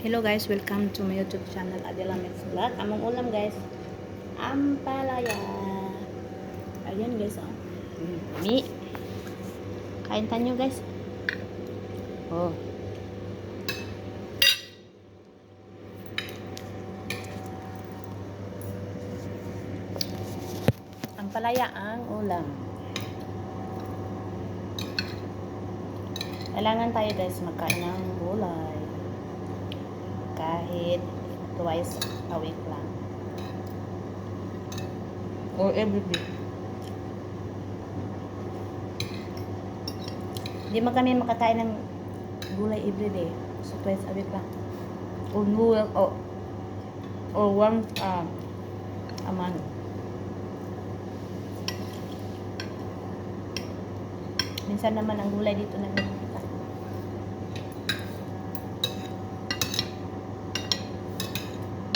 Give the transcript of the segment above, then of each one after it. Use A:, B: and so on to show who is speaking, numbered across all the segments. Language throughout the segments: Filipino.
A: Hello guys, welcome to my YouTube channel Adela Mix Vlog. Among ulam guys, ampalaya. Ayan guys, oh. Mi. Kain tanyo guys. Oh. Ampalaya ang ulam. Kailangan tayo guys magkain ng gulay. Kahit twice a week lang. Or every day. Hindi man kami makakain ng gulay every day. So twice a week lang. Or gulay or once a month. Minsan naman ang gulay dito na nakikita.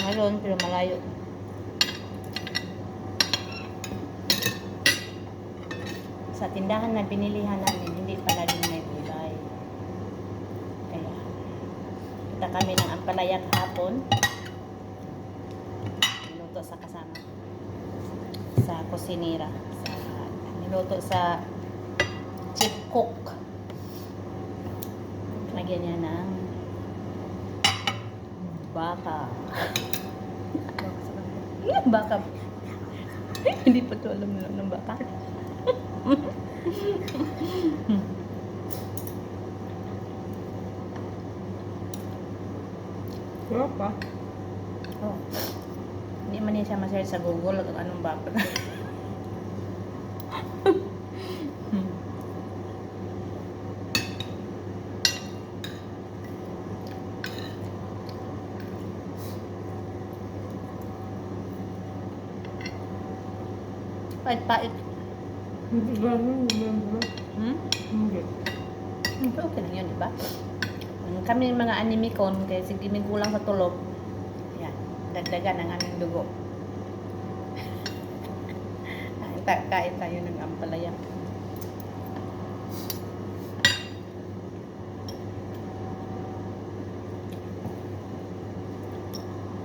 A: Ngayon, pero malayo. Sa tindahan na binilihan namin, hindi palaging may gulay. Kaya, kita kami ng ampalaya kahapon. Niluto sa kasama. Sa kusinira. Niluto sa chief cook. Lagyan niya ng baka. Baka. Hindi pa ito alam nila ng baka.
B: Sarap pa.
A: Oh. Hindi man niya siya ma-search sa Google kung anong baka. Pait-pait.
B: Hindi ganun, hindi. Hindi.
A: Okay lang yun, di ba? Kami mga animikon, kaya sige may kulang sa tulog. Yan, dagdagan ang aming dugo. Kain tayo ng ampalaya.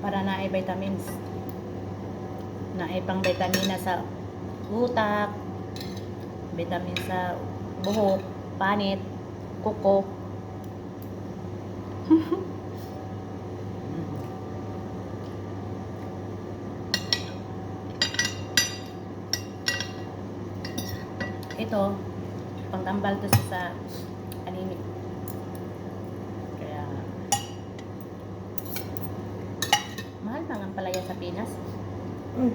A: Para na ay vitamins. Na ay pang vitamina sa utak, vitamin sa buhok, panit, kuko. Ito, pangtambal to sa anemic. Kaya, mahal pang ampalaya sa Pinas.
B: Ay,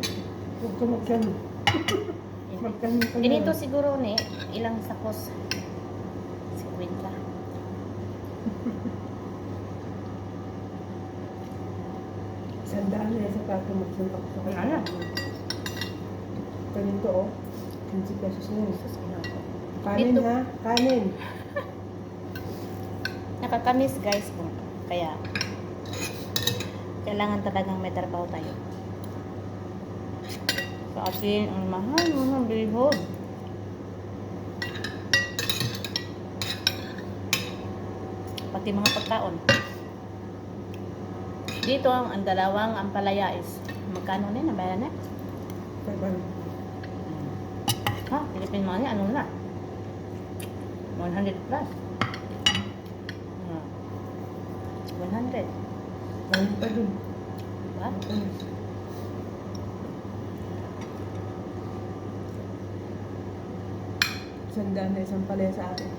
B: huwag ka magkano. Magkano ka na.
A: Ganito siguro ni, ilang sakos. 50.
B: Sandaan na sa plato magsuntok sa
A: Wala na.
B: Ganito oh. 15 pesos na yun.
A: Sus, ginoo.
B: Kanin
A: Dito.
B: ha? Kanin.
A: Nakakamis guys po. Kaya, kailangan talagang may trabaho tayo. Sa atin, ang mahal mga bilhod. Pati mga pagkaon. Dito, ang dalawang ampalaya is, magkano na nabayaran na?
B: 500.
A: Ha? Philippine money, ano na? 100 plus. 100.
B: Kanin pa dun.
A: Diba?
B: Sandaan na isang palaya sa atin.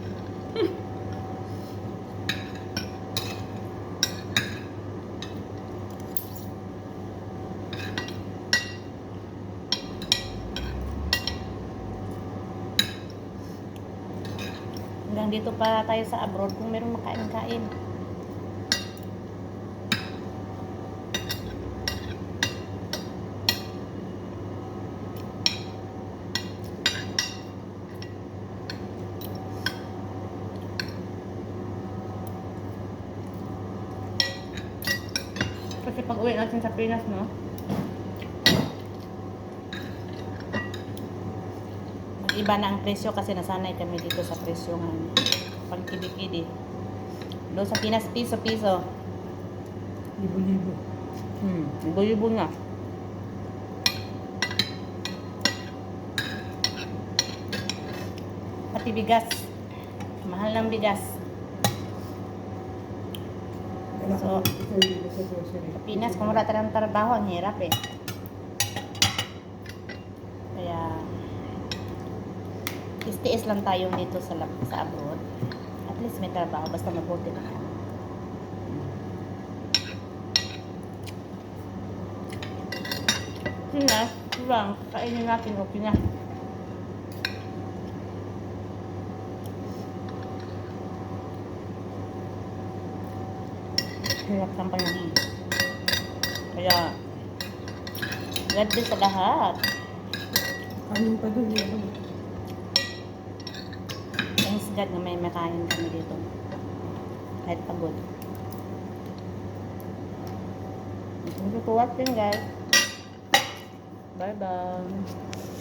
A: Hanggang dito pa tayo sa abroad kung merong makain-kain. Kasi pag uwi natin sa Pinas, no? Mag-iba na ang presyo kasi nasanay kami dito sa presyo ng pang kidi-kidi. Doon sa Pinas, piso-piso.
B: Libo-libo.
A: Libo-libo na. Pati bigas. Mahal ng bigas.
B: Wala
A: So,
B: ka libo sa grocery.
A: Sa Pinas, kung wala tayong trabaho, ang hirap eh. Kaya, tiis lang tayo dito sa abroad. At least may trabaho, basta mabuti na yan. Sina, lang, kainin natin, okay na. Hirap ng panahon. Kaya, God bless sa lahat.
B: Kanin pa doon, yan.
A: Thanks God na may makain kami dito. Kahit pagod. Thank you for watching, guys. Bye-bye.